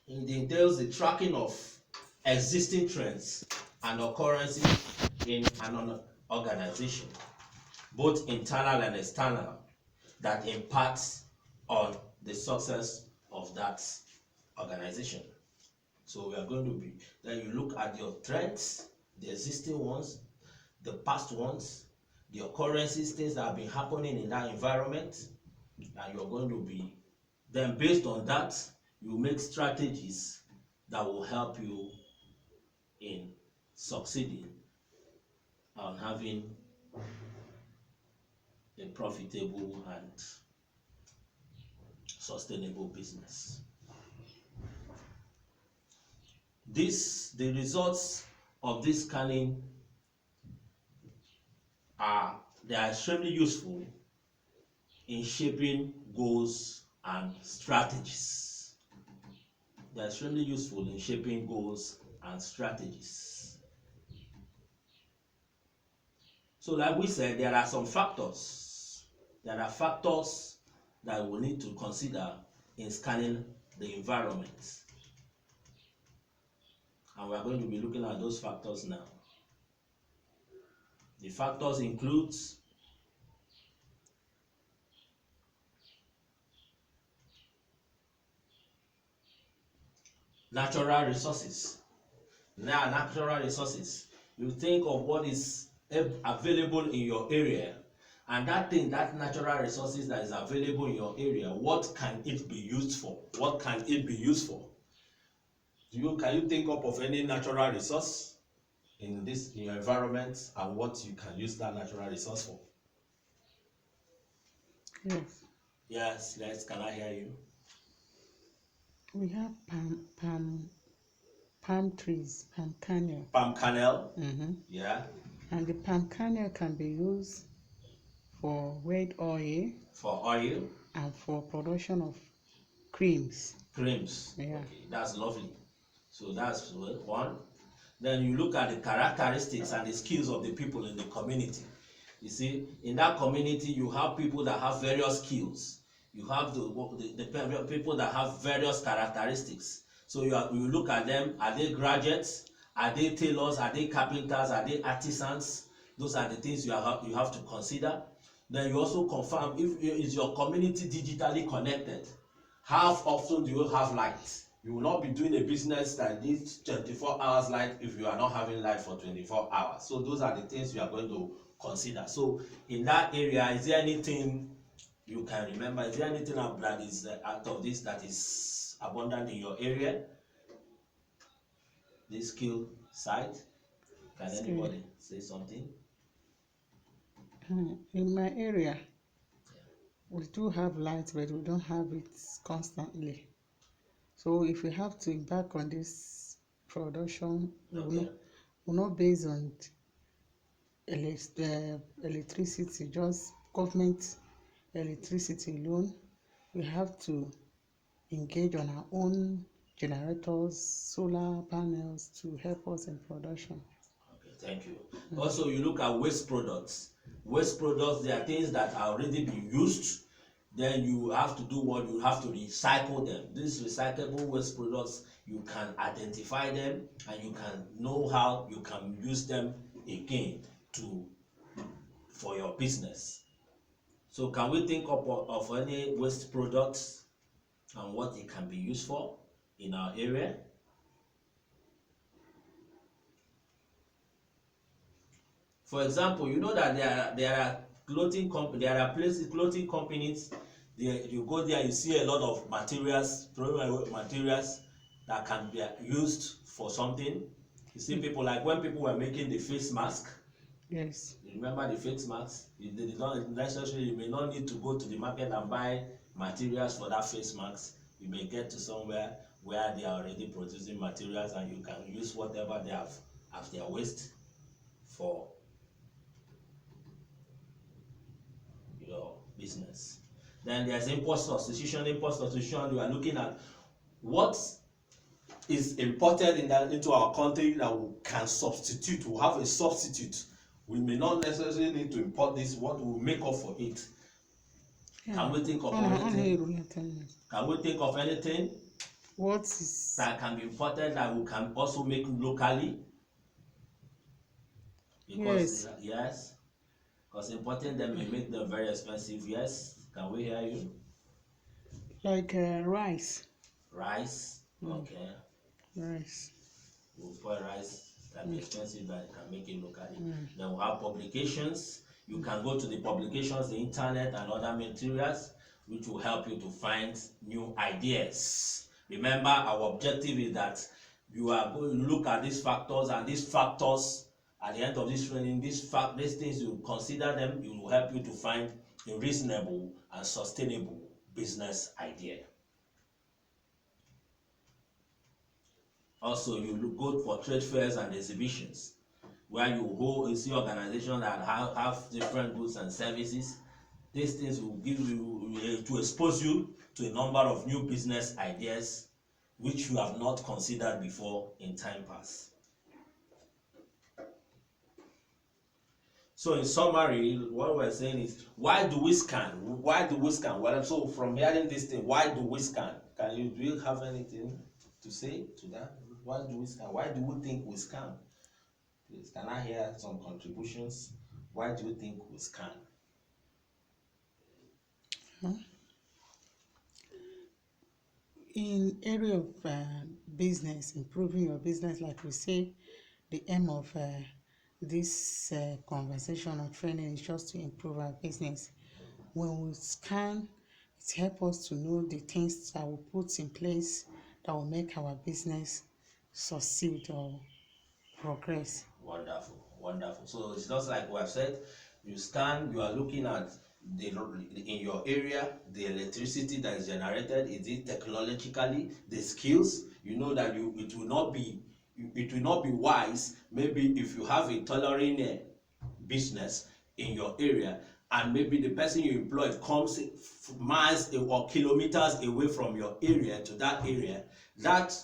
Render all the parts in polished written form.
It entails the tracking of existing trends and occurrences in an organization, both internal and external, that impacts on the success of that organization. So we are going to be, then you look at your trends, the existing ones, the past ones, the occurrences, things that have been happening in that environment, and you're going to be, then based on that, you make strategies that will help you in succeeding and having a profitable and sustainable business. The results of this scanning they are extremely useful in shaping goals and strategies. They are extremely useful in shaping goals and strategies. So like we said, there are some factors. There are factors that we need to consider in scanning the environment. And we are going to be looking at those factors now. The factors include natural resources. Now, natural resources, you think of what is available in your area, and that natural resources that is available in your area, what can it be used for? What can it be used for? Can you think up of any natural resource in your environment, and what you can use that natural resource for? Yes. Yes, can I hear you? We have palm trees, palm kernel. Palm kernel? Mm-hmm. Yeah. And the palm kernel can be used for red oil. For oil? And for production of creams. Creams? Yeah. Okay, that's lovely. So that's one. Then you look at the characteristics and the skills of the people in the community. You see, in that community, you have people that have various skills. You have the people that have various characteristics. So you look at them. Are they graduates? Are they tailors? Are they carpenters? Are they artisans? Those are the things you have to consider. Then you also confirm if is your community digitally connected. How often do you have light? You will not be doing a business that needs 24 hours light if you are not having light for 24 hours. So those are the things you are going to consider. So in that area, is there anything you can remember? Is there anything that is out of this that is abundant in your area? This skill side? Can anybody say something? In my area, we do have light, but we don't have it constantly. So if we have to embark on this production, Okay. we're not based on electricity, just government electricity alone. We have to engage on our own generators, solar panels to help us in production. Okay, thank you. Also, you look at waste products. Waste products, they are things that are already been used. Then you have to do what? You have to recycle them. These recyclable waste products, you can identify them and you can know how you can use them again for your business. So can we think of any waste products and what it can be used for in our area? For example, you know that there are clothing companies. You go there, you see a lot of materials that can be used for something. You see people like when people were making the face mask. Yes. You remember the face masks? You may not need to go to the market and buy materials for that face mask. You may get to somewhere where they are already producing materials and you can use whatever they have as their waste for your business. Then there's import substitution. Import substitution, you are looking at what is imported into our country that we can substitute. We have a substitute. We may not necessarily need to import this. What will make up for it? Yeah. Can we think of anything? Can we think of anything? What is that can be imported that we can also make locally? Because yes, because importing them may make them very expensive. Yes, can we hear you? like rice. Rice, okay. Rice. We'll buy rice can be expensive, but can make it locally. Mm. Then we'll have publications. You can go to the publications, the internet, and other materials, which will help you to find new ideas. Remember, our objective is that you are going to look at these factors, and these factors at the end of this training, these things you consider them, it will help you to find a reasonable and sustainable business idea. Also, you go for trade fairs and exhibitions where you see organizations that have different goods and services. These things will give you to expose you to a number of new business ideas which you have not considered before in time past. So in summary, what we're saying is, why do we scan? Why do we scan? Well, so from hearing this thing, why do we scan? Do you have anything to say to that? Why do we scan? Why do we think we scan? Please, can I hear some contributions? Why do you think we scan? In area of business, improving your business, like we say, the aim of this conversation or training is just to improve our business. When we scan, it helps us to know the things that we put in place that will make our business succeed or progress. Wonderful, wonderful. So it's just like we have said, you scan, you are looking at in your area, the electricity that is generated, is it technologically, the skills, you know that it will not be wise, maybe if you have a tailoring business in your area, and maybe the person you employ comes miles or kilometers away from your area to that area, that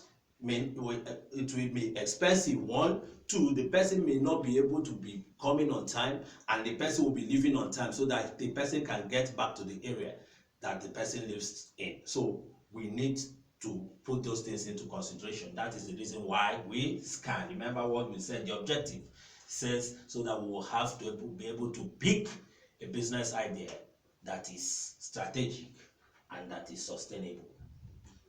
it will be expensive. One, two, the person may not be able to be coming on time, and the person will be leaving on time, so that the person can get back to the area that the person lives in. So we need to put those things into consideration. That is the reason why we scan. Remember what we said, the objective says, so that we will have to be able to pick a business idea that is strategic and that is sustainable.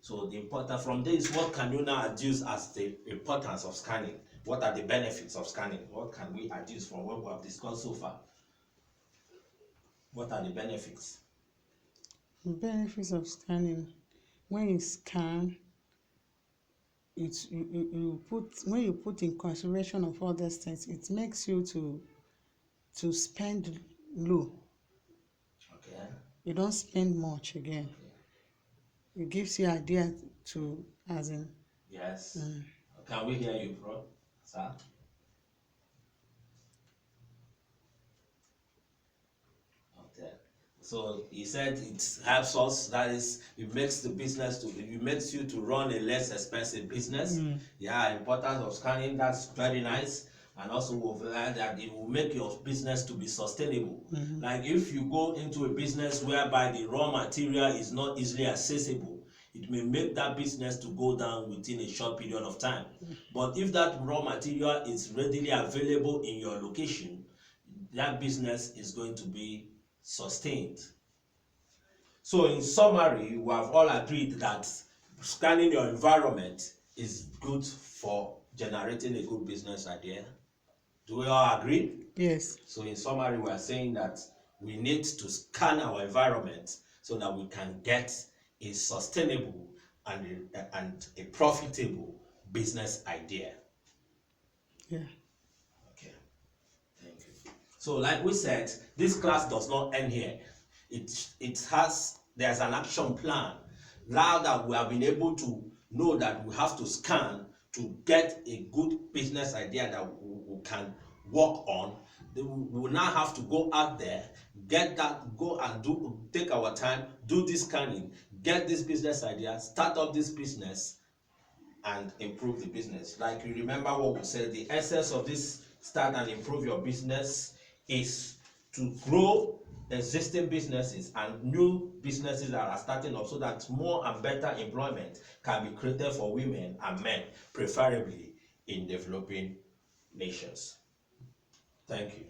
So the important from this, what can you now adduce as the importance of scanning? What are the benefits of scanning? What can we adduce from what we have discussed so far? What are the benefits? The benefits of scanning: when you scan, when you put in consideration of all these things, it makes you to spend low. Okay. You don't spend much again. It gives you idea to, as in. Yes. Can we hear you, bro? Sir? Okay. So he said it helps us, that is, it makes it makes you to run a less expensive business. Yeah, importance of scanning, that's very nice. And also that it will make your business to be sustainable. Like if you go into a business whereby the raw material is not easily accessible, it may make that business to go down within a short period of time. But if that raw material is readily available in your location, that business is going to be sustained. So in summary, we have all agreed that scanning your environment is good for generating a good business idea. Do we all agree? Yes. So in summary, we are saying that we need to scan our environment so that we can get a sustainable and a profitable business idea. Yeah. Okay. Thank you. So like we said, this class does not end here. There's an action plan. Now that we have been able to know that we have to scan to get a good business idea that we can work on, we will now have to go out there, go and take our time, do this scanning, get this business idea, start up this business, and improve the business. Like you remember what we said, the essence of this start and improve your business is to grow existing businesses and new businesses that are starting up so that more and better employment can be created for women and men, preferably in developing nations. Thank you.